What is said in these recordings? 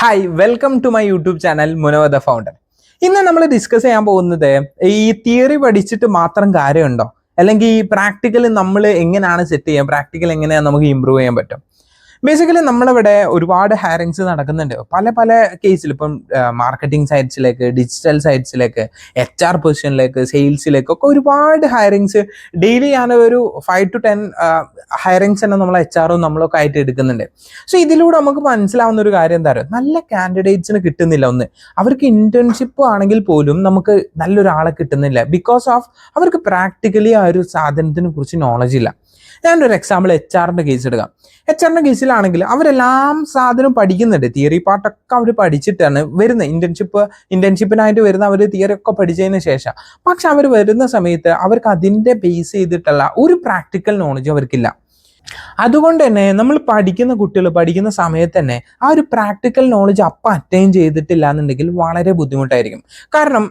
Hi welcome to my YouTube channel Munavar the founder. ഇന്ന് നമ്മൾ discuss ചെയ്യാൻ പോകുന്നത് ഈ തിയറി പഠിച്ചിട്ട് മാത്രം കാര്യമുണ്ടോ, അല്ലെങ്കിൽ ഈ പ്രാക്ടിക്കൽ നമ്മൾ എങ്ങനെയാണ് സെറ്റ് ചെയ്യാം, പ്രാക്ടിക്കൽ എങ്ങനെയാണ് നമുക്ക് ഇമ്പ്രൂവ് ചെയ്യാൻ പറ്റും. ബേസിക്കലി നമ്മളിവിടെ ഒരുപാട് ഹയറിങ്സ് നടക്കുന്നുണ്ട് പല പല കേസിൽ. ഇപ്പം മാർക്കറ്റിംഗ് സൈറ്റ്സിലേക്ക്, ഡിജിറ്റൽ സൈറ്റ്സിലേക്ക്, HR പൊസിഷനിലേക്ക്, സെയിൽസിലേക്ക് ഒക്കെ ഒരുപാട് ഹയറിങ്സ് ഡെയിലി ഞാനൊരു 5 to 10 ഹയറിങ്സ് തന്നെ നമ്മൾ HR നമ്മളൊക്കെ ആയിട്ട് എടുക്കുന്നുണ്ട്. സോ ഇതിലൂടെ നമുക്ക് മനസ്സിലാവുന്ന ഒരു കാര്യം എന്താ പറയുക, നല്ല കാൻഡിഡേറ്റ്സിന് കിട്ടുന്നില്ല. ഒന്ന്, അവർക്ക് ഇന്റേൺഷിപ്പ് ആണെങ്കിൽ പോലും നമുക്ക് നല്ലൊരാളെ കിട്ടുന്നില്ല. ബിക്കോസ് ഓഫ് അവർക്ക് പ്രാക്ടിക്കലി ആ ഒരു സാധനത്തിനെ കുറിച്ച് നോളജ് ഇല്ല. ഞാനൊരു എക്സാമ്പിൾ HR കേസ് എടുക്കാം. HR കേസിലാണെങ്കിൽ അവരെല്ലാം സാധനം പഠിക്കുന്നുണ്ട്, തിയറി പാർട്ടൊക്കെ അവർ പഠിച്ചിട്ടാണ് വരുന്നത്. ഇന്റേൺഷിപ്പിനായിട്ട് വരുന്ന അവർ തിയറി ഒക്കെ പഠിച്ചതിന് ശേഷം, പക്ഷെ അവർ വരുന്ന സമയത്ത് അവർക്ക് അതിൻ്റെ ബേസ് ചെയ്തിട്ടുള്ള ഒരു പ്രാക്ടിക്കൽ നോളജ് അവർക്കില്ല. അതുകൊണ്ട് തന്നെ നമ്മൾ പഠിക്കുന്ന കുട്ടികൾ പഠിക്കുന്ന സമയത്ത് തന്നെ ആ ഒരു പ്രാക്ടിക്കൽ നോളജ് അപ്പം അറ്റൈൻ ചെയ്തിട്ടില്ല എന്നുണ്ടെങ്കിൽ വളരെ ബുദ്ധിമുട്ടായിരിക്കും. കാരണം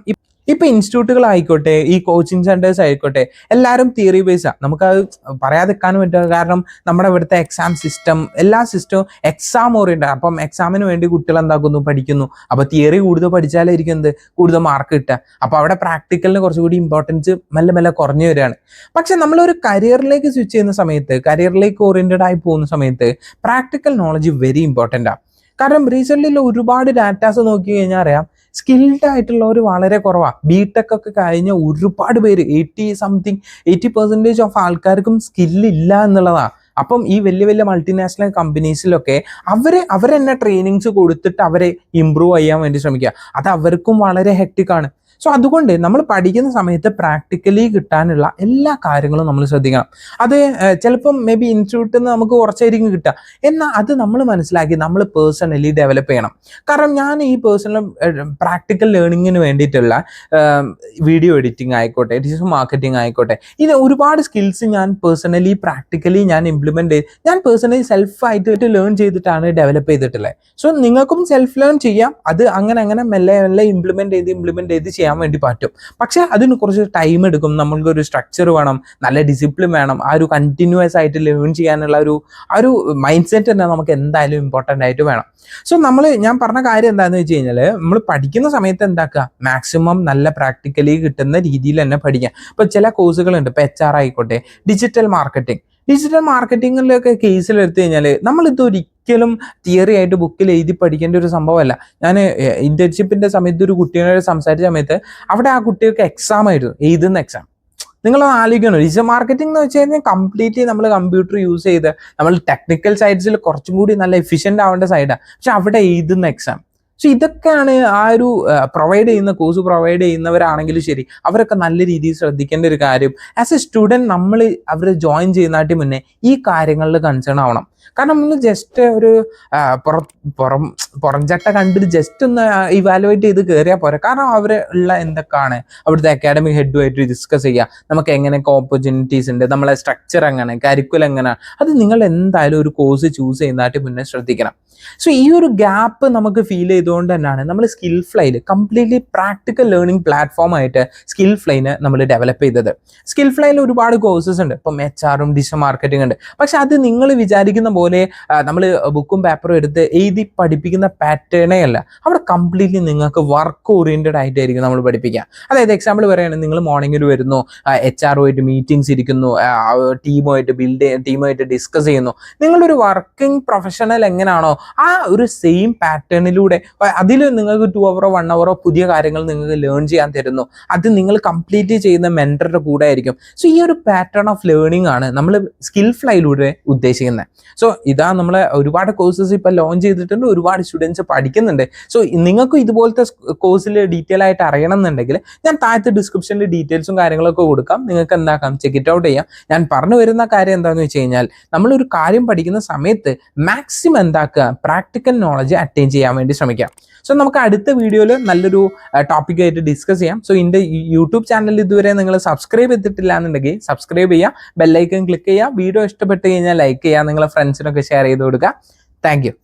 ഇപ്പൊ ഇൻസ്റ്റിറ്റ്യൂട്ടുകളായിക്കോട്ടെ, ഈ കോച്ചിങ് സെന്റേഴ്സ് ആയിക്കോട്ടെ, എല്ലാവരും തിയറി ബേസാണ്. നമുക്കത് പറയാതിരിക്കാനും പറ്റുക. കാരണം നമ്മുടെ ഇവിടുത്തെ എക്സാം സിസ്റ്റം, എല്ലാ സിസ്റ്റവും എക്സാം ഓറിയന്റഡ്. അപ്പം എക്സാമിന് വേണ്ടി കുട്ടികൾ എന്താക്കുന്നു, പഠിക്കുന്നു. അപ്പൊ തിയറി കൂടുതൽ പഠിച്ചാലായിരിക്കും കൂടുതൽ മാർക്ക് കിട്ടുക. അപ്പൊ അവിടെ പ്രാക്ടിക്കലിന് കുറച്ചുകൂടി ഇമ്പോർട്ടൻസ് മെല്ലെ മെല്ലെ കുറഞ്ഞു വരികയാണ്. പക്ഷെ നമ്മളൊരു കരിയറിലേക്ക് സ്വിച്ച് ചെയ്യുന്ന സമയത്ത്, കരിയറിലേക്ക് ഓറിയന്റഡ് ആയി പോകുന്ന സമയത്ത് പ്രാക്ടിക്കൽ നോളജ് വെരി ഇമ്പോർട്ടൻ്റ് ആണ്. കാരണം റീസെൻ്റ്ലി ഒരുപാട് ഡാറ്റാസ് നോക്കി കഴിഞ്ഞാൽ അറിയാം, സ്കിൽഡ് ആയിട്ടുള്ളവർ വളരെ കുറവാണ്. BTech ഒക്കെ കഴിഞ്ഞ ഒരുപാട് പേര് 80% ഓഫ് ആൾക്കാർക്കും സ്കില്ലില്ല എന്നുള്ളതാണ്. അപ്പം ഈ വലിയ വലിയ മൾട്ടിനാഷണൽ കമ്പനീസിലൊക്കെ അവർ തന്നെ ട്രെയിനിങ്സ് കൊടുത്തിട്ട് അവരെ ഇമ്പ്രൂവ് ചെയ്യാൻ വേണ്ടി ശ്രമിക്കുക. അത് അവർക്കും വളരെ ഹെക്ടിക്കാണ്. സോ അതുകൊണ്ട് നമ്മൾ പഠിക്കുന്ന സമയത്ത് പ്രാക്ടിക്കലി കിട്ടാനുള്ള എല്ലാ കാര്യങ്ങളും നമ്മൾ ശ്രദ്ധിക്കണം. അത് ചിലപ്പം മേ ബി ഇൻസ്റ്റിറ്റ്യൂട്ടിൽ നിന്ന് നമുക്ക് കുറച്ചായിരിക്കും കിട്ടുക, എന്നാൽ അത് നമ്മൾ മനസ്സിലാക്കി നമ്മൾ പേഴ്സണലി ഡെവലപ്പ് ചെയ്യണം. കാരണം ഞാൻ ഈ പേഴ്സണൽ പ്രാക്ടിക്കൽ ലേണിങ്ങിന് വേണ്ടിയിട്ടുള്ള വീഡിയോ എഡിറ്റിംഗ് ആയിക്കോട്ടെ, ഡിജിറ്റൽ മാർക്കറ്റിംഗ് ആയിക്കോട്ടെ, ഇത് ഒരുപാട് സ്കിൽസ് ഞാൻ പേഴ്സണലി പ്രാക്ടിക്കലി ഞാൻ പേഴ്സണലി സെൽഫായിട്ട് ലേൺ ചെയ്തിട്ടാണ് ഡെവലപ്പ് ചെയ്തിട്ടുള്ളത്. സോ നിങ്ങൾക്കും സെൽഫ് ലേൺ ചെയ്യാം. അത് അങ്ങനെ മെല്ലെ ഇംപ്ലിമെന്റ് ചെയ്ത് ചെയ്യാൻ വേണ്ടി പറ്റും. പക്ഷെ അതിന് കുറച്ച് ടൈം എടുക്കും. നമ്മൾക്ക് ഒരു സ്ട്രക്ചർ വേണം, നല്ല ഡിസിപ്ലിൻ വേണം. ആ ഒരു കണ്ടിന്യൂസ് ആയിട്ട് ലേൺ ചെയ്യാനുള്ള ഒരു മൈൻഡ് സെറ്റ് തന്നെ നമുക്ക് എന്തായാലും ഇമ്പോർട്ടൻ്റ് ആയിട്ട് വേണം. സോ ഞാൻ പറഞ്ഞ കാര്യം എന്താണെന്ന് വെച്ച് കഴിഞ്ഞാൽ, നമ്മൾ പഠിക്കുന്ന സമയത്ത് എന്താക്കുക, മാക്സിമം നല്ല പ്രാക്ടിക്കലി കിട്ടുന്ന രീതിയിൽ തന്നെ പഠിക്കാം. ഇപ്പൊ ചില കോഴ്സുകളുണ്ട്, ഇപ്പൊ HR ആയിക്കോട്ടെ, ഡിജിറ്റൽ മാർക്കറ്റിങ്ങിലൊക്കെ കേസിലെടുത്തു കഴിഞ്ഞാൽ നമ്മളിത് ഒരിക്കലും തിയറി ആയിട്ട് ബുക്കിൽ എഴുതി പഠിക്കേണ്ട ഒരു സംഭവമല്ല. ഞാൻ ഇന്റേൺഷിപ്പിന്റെ സമയത്ത് ഒരു കുട്ടിയോട് സംസാരിച്ച സമയത്ത് അവിടെ ആ കുട്ടികൾക്ക് എക്സാം ആയിരുന്നു, എഴുതുന്ന എക്സാം. നിങ്ങൾ ആലോചിക്കണം, ഡിജിറ്റൽ മാർക്കറ്റിംഗ് എന്ന് വെച്ച് കഴിഞ്ഞാൽ കംപ്ലീറ്റ്ലി നമ്മൾ കമ്പ്യൂട്ടർ യൂസ് ചെയ്ത് നമ്മൾ ടെക്നിക്കൽ സൈഡ്സിൽ കുറച്ചും കൂടി നല്ല എഫിഷ്യൻ്റ് ആവേണ്ട സൈഡാണ്. പക്ഷെ അവിടെ എഴുതുന്ന എക്സാം. സോ ഇതൊക്കെയാണ് ആ ഒരു കോഴ്സ് പ്രൊവൈഡ് ചെയ്യുന്നവരാണെങ്കിലും ശരി, അവരൊക്കെ നല്ല രീതിയിൽ ശ്രദ്ധിക്കേണ്ട ഒരു കാര്യം. ആസ് എ സ്റ്റുഡൻറ് നമ്മൾ അവർ ജോയിൻ ചെയ്യുന്നതിന് മുന്നേ ഈ കാര്യങ്ങളിൽ കൺസേൺ ആവണം. കാരണം നമ്മൾ ജസ്റ്റ് ഒരു പുറംചട്ട കണ്ടിട്ട് ജസ്റ്റ് ഒന്ന് ഇവാലുവേറ്റ് ചെയ്ത് കയറിയാൽ പോരാ. കാരണം അവരുള്ള എന്തൊക്കെയാണ് അവിടുത്തെ അക്കാഡമിക് ഹെഡുമായിട്ട് ഡിസ്കസ് ചെയ്യുക, നമുക്ക് എങ്ങനെയൊക്കെ ഓപ്പർച്യൂണിറ്റീസ് ഉണ്ട്, നമ്മളെ സ്ട്രക്ചർ എങ്ങനെ, കരിക്കുലം എങ്ങനെയാണ്, അത് നിങ്ങൾ എന്തായാലും ഒരു കോഴ്സ് ചൂസ് ചെയ്യുന്നതായിട്ട് മുന്നേ ശ്രദ്ധിക്കണം. സോ ഈ ഒരു ഗ്യാപ്പ് നമുക്ക് ഫീൽ ചെയ്തുകൊണ്ട് തന്നെയാണ് നമ്മൾ സ്കിൽഫ്ലൈയിൽ കംപ്ലീറ്റ്ലി പ്രാക്ടിക്കൽ ലേണിംഗ് പ്ലാറ്റ്ഫോം ആയിട്ട് സ്കിൽഫ്ലൈനെ നമ്മൾ ഡെവലപ്പ് ചെയ്തത്. സ്കിൽഫ്ലൈയിൽ ഒരുപാട് കോഴ്സസ് ഉണ്ട്, ഇപ്പം HR ഡിജിറ്റൽ മാർക്കറ്റിംഗ് ഉണ്ട്. പക്ഷെ അത് നിങ്ങൾ വിചാരിക്കുന്ന പോലെ നമ്മൾ ബുക്കും പേപ്പറും എടുത്ത് എഴുതി പഠിപ്പിക്കുന്ന പാറ്റേണേ അല്ല. അവിടെ കംപ്ലീറ്റ്ലി നിങ്ങൾക്ക് വർക്ക് ഓറിയന്റഡ് ആയിട്ടായിരിക്കും നമ്മൾ പഠിപ്പിക്കുക. അതായത് എക്സാമ്പിൾ പറയുകയാണെങ്കിൽ, നിങ്ങൾ മോർണിംഗിൽ വരുന്നു, HR മീറ്റിംഗ്സ് ഇരിക്കുന്നു, ടീമുമായിട്ട് ഡിസ്കസ് ചെയ്യുന്നു. നിങ്ങളൊരു വർക്കിംഗ് പ്രൊഫഷണൽ എങ്ങനെയാണോ ആ ഒരു സെയിം പാറ്റേണിലൂടെ അതിൽ നിങ്ങൾക്ക് 2 hour 1 hour പുതിയ കാര്യങ്ങൾ നിങ്ങൾക്ക് ലേൺ ചെയ്യാൻ തരുന്നു. അത് നിങ്ങൾ കംപ്ലീറ്റ് ചെയ്യുന്ന മെന്ററുടെ കൂടെ ആയിരിക്കും. സോ ഈ ഒരു പാറ്റേൺ ഓഫ് ലേണിംഗ് ആണ് നമ്മൾ സ്കിൽഫ്ലൈയിലൂടെ ഉദ്ദേശിക്കുന്നത്. സോ ഇതാ നമ്മളെ ഒരുപാട് കോഴ്സസ് ഇപ്പം ലോഞ്ച് ചെയ്തിട്ടുണ്ട്, ഒരുപാട് സ്റ്റുഡൻസ് പഠിക്കുന്നുണ്ട്. സോ നിങ്ങൾക്കും ഇതുപോലത്തെ കോഴ്സിൽ ഡീറ്റെയിൽ ആയിട്ട് അറിയണം എന്നുണ്ടെങ്കിൽ ഞാൻ താഴത്തെ ഡിസ്ക്രിപ്ഷനിൽ ഡീറ്റെയിൽസും കാര്യങ്ങളൊക്കെ കൊടുക്കാം. നിങ്ങൾക്ക് എന്താക്കാം, ചെക്ക് ഇറ്റ് ഔട്ട് ചെയ്യാം. ഞാൻ പറഞ്ഞു വരുന്ന കാര്യം എന്താണെന്ന് വെച്ച് കഴിഞ്ഞാൽ, നമ്മളൊരു കാര്യം പഠിക്കുന്ന സമയത്ത് മാക്സിമം എന്താക്കുക, പ്രാക്ടിക്കൽ നോളജ് അറ്റൈൻ ചെയ്യാൻ വേണ്ടി ശ്രമിക്കാം. സോ നമുക്ക് അടുത്ത വീഡിയോയിൽ നല്ലൊരു ടോപ്പിക്കായിട്ട് ഡിസ്കസ് ചെയ്യാം. സോ എൻ്റെ യൂട്യൂബ് ചാനൽ ഇതുവരെ നിങ്ങൾ സബ്സ്ക്രൈബ് ചെയ്തിട്ടില്ല എന്നുണ്ടെങ്കിൽ സബ്സ്ക്രൈബ് ചെയ്യുക, ബെല്ലൈക്കൺ ക്ലിക്ക് ചെയ്യുക, വീഡിയോ ഇഷ്ടപ്പെട്ട് കഴിഞ്ഞാൽ ലൈക്ക് ചെയ്യുക, നിങ്ങളെ ഫ്രണ്ട്സിനൊക്കെ ഷെയർ ചെയ്ത് കൊടുക്കുക. Thank you.